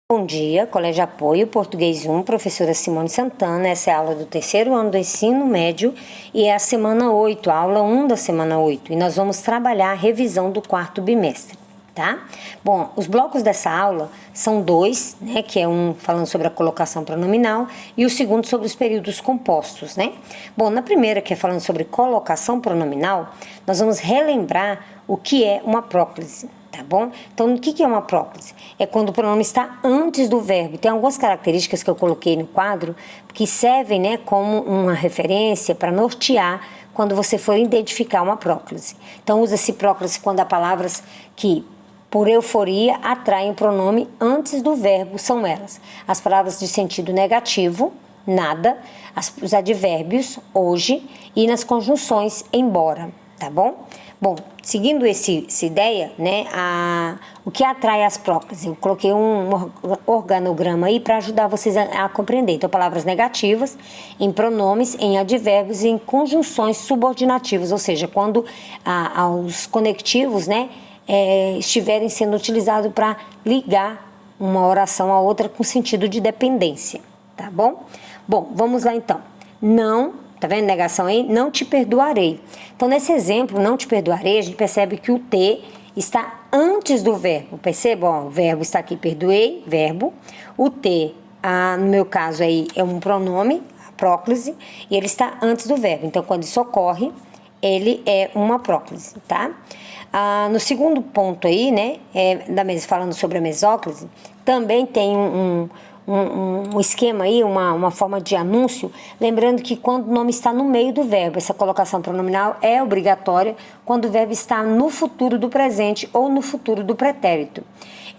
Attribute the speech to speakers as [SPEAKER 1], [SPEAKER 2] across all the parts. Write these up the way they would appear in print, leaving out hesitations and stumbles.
[SPEAKER 1] Bom dia, Colégio Apoio, Português 1, professora Simone Santana. Essa é a aula do terceiro ano do ensino médio e é a semana 8, a aula 1 da semana 8. E nós vamos trabalhar a revisão do quarto bimestre, tá? Bom, os blocos dessa aula são dois, né? Que é um falando sobre a colocação pronominal e o segundo sobre os períodos compostos, né? Bom, na primeira, que é falando sobre colocação pronominal, nós vamos relembrar o que é uma próclise. Tá bom? Então, o que é uma próclise? É quando o pronome está antes do verbo. Tem algumas características que eu coloquei no quadro que servem, né, como uma referência para nortear quando você for identificar uma próclise. Então, usa-se próclise quando há palavras que, por euforia, atraem o pronome antes do verbo. São elas as palavras de sentido negativo, nada, os advérbios, hoje, e nas conjunções, embora. Tá bom? Bom, seguindo essa ideia, né, o que atrai as próclises? Eu coloquei um organograma aí para ajudar vocês a compreender. Então, palavras negativas em pronomes, em advérbios e em conjunções subordinativas, ou seja, quando os conectivos, né, estiverem sendo utilizados para ligar uma oração a outra com sentido de dependência, tá bom? Bom, vamos lá então. Não. Tá vendo negação aí? Não te perdoarei. Então, nesse exemplo, não te perdoarei, a gente percebe que o T está antes do verbo. Perceba? Ó, o verbo está aqui, perdoei, verbo. O T, no meu caso aí, é um pronome, a próclise, e ele está antes do verbo. Então, quando isso ocorre, ele é uma próclise, tá? No segundo ponto aí, né, falando sobre a mesóclise, também tem um esquema aí, uma forma de anúncio, lembrando que quando o nome está no meio do verbo, essa colocação pronominal é obrigatória quando o verbo está no futuro do presente ou no futuro do pretérito.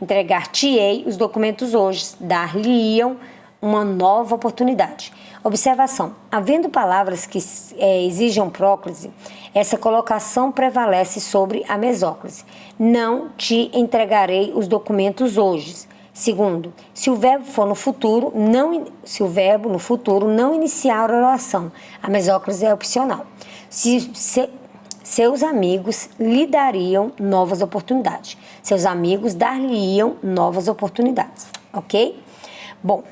[SPEAKER 1] Entregar-te-ei os documentos hoje, dar-lhe-iam uma nova oportunidade. Observação: havendo palavras que exijam próclise, essa colocação prevalece sobre a mesóclise. Não te entregarei os documentos hoje. Segundo, se o verbo no futuro não iniciar a oração, a mesóclise é opcional. Seus amigos lhe dariam novas oportunidades. Seus amigos dar-lhe-iam novas oportunidades, ok? Bom,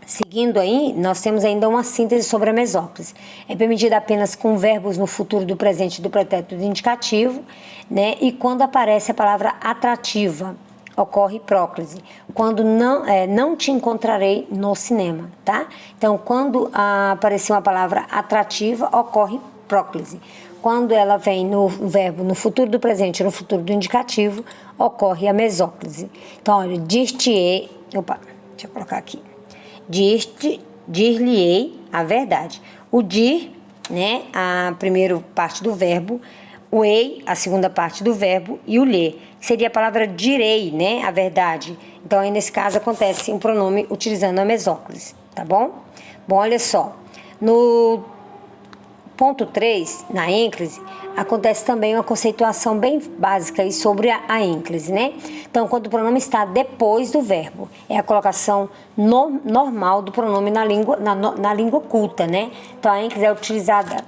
[SPEAKER 1] seguindo aí, nós temos ainda uma síntese sobre a mesóclise. É permitida apenas com verbos no futuro do presente do pretérito do indicativo, né? E quando aparece a palavra atrativa, ocorre próclise. Quando não te encontrarei no cinema, tá? Então, quando aparecer uma palavra atrativa, ocorre próclise. Quando ela vem no verbo no futuro do presente, no futuro do indicativo, ocorre a mesóclise. Então, olha, dir-te-ei, deixa eu colocar aqui. Dir-lhe-ei a verdade. O dir, né, a primeira parte do verbo, o ei, a segunda parte do verbo, e o lhe, que seria a palavra direi, né, a verdade. Então, aí nesse caso acontece um pronome utilizando a mesóclise, tá bom? Bom, olha só, no ponto 3, na ênclise, acontece também uma conceituação bem básica aí sobre a ênclise, né? Então, quando o pronome está depois do verbo, é a colocação normal do pronome na língua culta, né? Então, a ênclise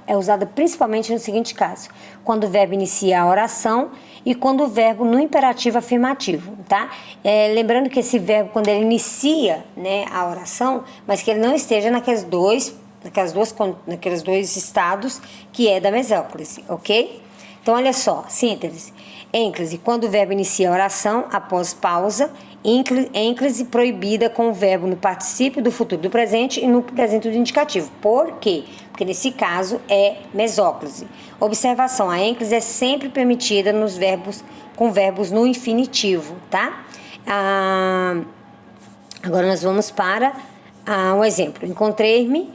[SPEAKER 1] é usada principalmente no seguinte caso: quando o verbo inicia a oração e quando o verbo no imperativo afirmativo, tá? Lembrando que esse verbo, quando ele inicia, né, a oração, mas que ele não esteja naqueles dois estados que é da mesóclise, ok? Então, olha só, síntese. Ênclise, quando o verbo inicia a oração, após pausa. Ênclise proibida com o verbo no particípio do futuro do presente e no presente do indicativo. Por quê? Porque nesse caso é mesóclise. Observação: a ênclise é sempre permitida com verbos no infinitivo, tá? Agora nós vamos para um exemplo. Encontrei-me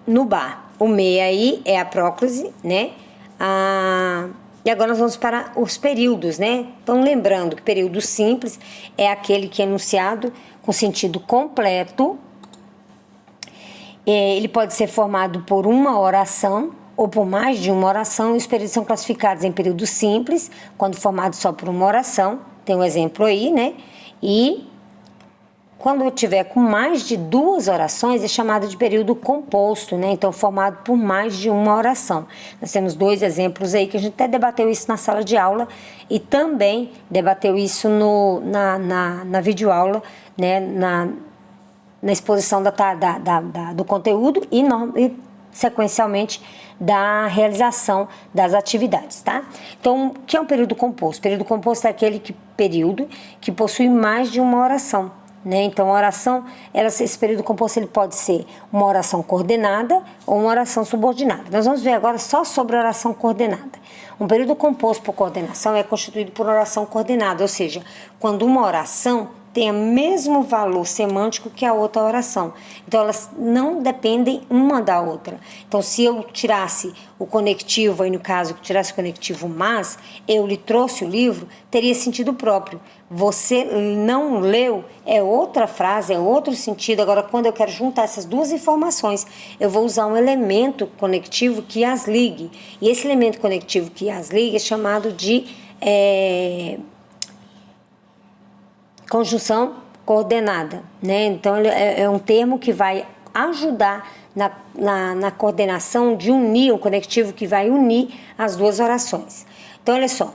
[SPEAKER 1] no bar. O me aí é a próclise, né? E agora nós vamos para os períodos, né? Então, lembrando que período simples é aquele que é enunciado com sentido completo. Ele pode ser formado por uma oração ou por mais de uma oração. E os períodos são classificados em período simples, quando formado só por uma oração. Tem um exemplo aí, né? E quando eu tiver com mais de 2 orações, é chamado de período composto, né? Então, formado por mais de uma oração. Nós temos 2 exemplos aí que a gente até debateu isso na sala de aula e também debateu isso na videoaula, né? Na exposição do conteúdo e sequencialmente da realização das atividades, tá? Então, o que é um período composto? O período composto é aquele período que possui mais de uma oração, né? Então, a oração, esse período composto ele pode ser uma oração coordenada ou uma oração subordinada. Nós vamos ver agora só sobre a oração coordenada. Um período composto por coordenação é constituído por oração coordenada, ou seja, quando uma oração tem o mesmo valor semântico que a outra oração. Então, elas não dependem uma da outra. Então, se eu tirasse o conectivo, aí no caso, que tirasse o conectivo mas, eu lhe trouxe o livro, teria sentido próprio. Você não leu, é outra frase, é outro sentido. Agora, quando eu quero juntar essas duas informações, eu vou usar um elemento conectivo que as ligue. E esse elemento conectivo que as ligue é chamado de conjunção coordenada, né? Então, ele é um termo que vai ajudar na coordenação de unir, um conectivo que vai unir as duas orações. Então, olha só,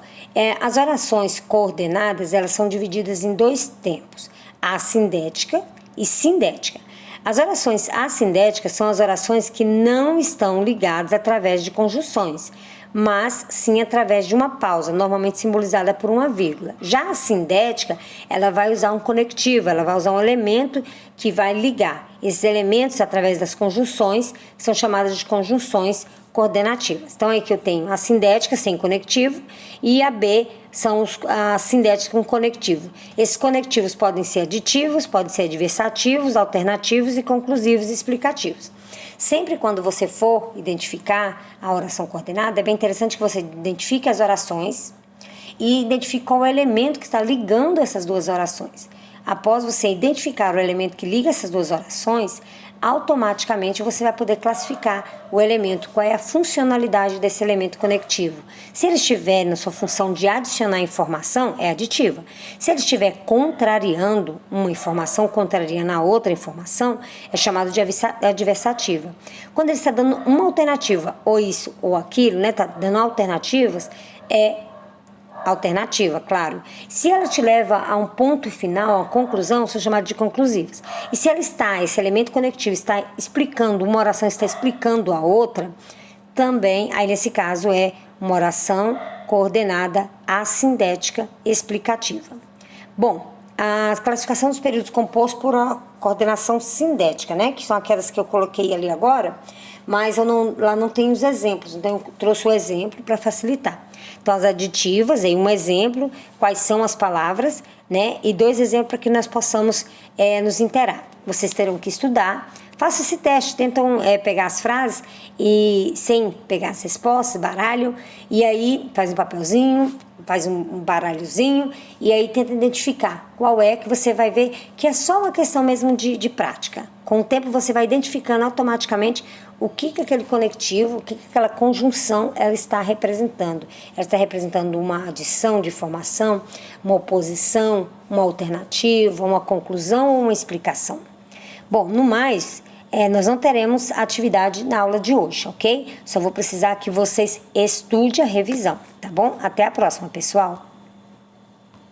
[SPEAKER 1] as orações coordenadas, elas são divididas em 2 tempos, assindética e sindética. As orações assindéticas são as orações que não estão ligadas através de conjunções, mas sim através de uma pausa, normalmente simbolizada por uma vírgula. Já a sindética, ela vai usar um conectivo, ela vai usar um elemento que vai ligar. Esses elementos, através das conjunções, são chamadas de conjunções coordenativas. Então, aí que eu tenho a sindética sem conectivo e a B são a sindética com conectivo. Esses conectivos podem ser aditivos, podem ser adversativos, alternativos e conclusivos e explicativos. Sempre quando você for identificar a oração coordenada, é bem interessante que você identifique as orações e identifique qual é o elemento que está ligando essas duas orações. Após você identificar o elemento que liga essas duas orações, automaticamente você vai poder classificar o elemento, qual é a funcionalidade desse elemento conectivo. Se ele estiver na sua função de adicionar informação, é aditiva. Se ele estiver contrariando uma informação, contrariando a outra informação, é chamado de adversativa. Quando ele está dando uma alternativa, ou isso ou aquilo, né, está dando alternativas, é alternativa, claro. Se ela te leva a um ponto final, a uma conclusão, são chamadas de conclusivas. E se esse elemento conectivo está explicando, uma oração está explicando a outra, também, aí nesse caso é uma oração coordenada assindética explicativa. Bom, a classificação dos períodos compostos por coordenação sindética, né, que são aquelas que eu coloquei ali agora, mas lá não tem os exemplos, então eu trouxe o exemplo para facilitar. Então, as aditivas, aí um exemplo, quais são as palavras, né? E 2 exemplos para que nós possamos nos inteirar. Vocês terão que estudar. Faça esse teste, tentam pegar as frases e sem pegar as respostas, baralho, e aí faz um papelzinho, faz um baralhozinho, e aí tenta identificar qual é, que você vai ver que é só uma questão mesmo de prática. Com o tempo você vai identificando automaticamente o que aquele conectivo, o que aquela conjunção ela está representando. Ela está representando uma adição de informação, uma oposição, uma alternativa, uma conclusão ou uma explicação. Bom, no mais, nós não teremos atividade na aula de hoje, ok? Só vou precisar que vocês estudem a revisão, tá bom? Até a próxima, pessoal!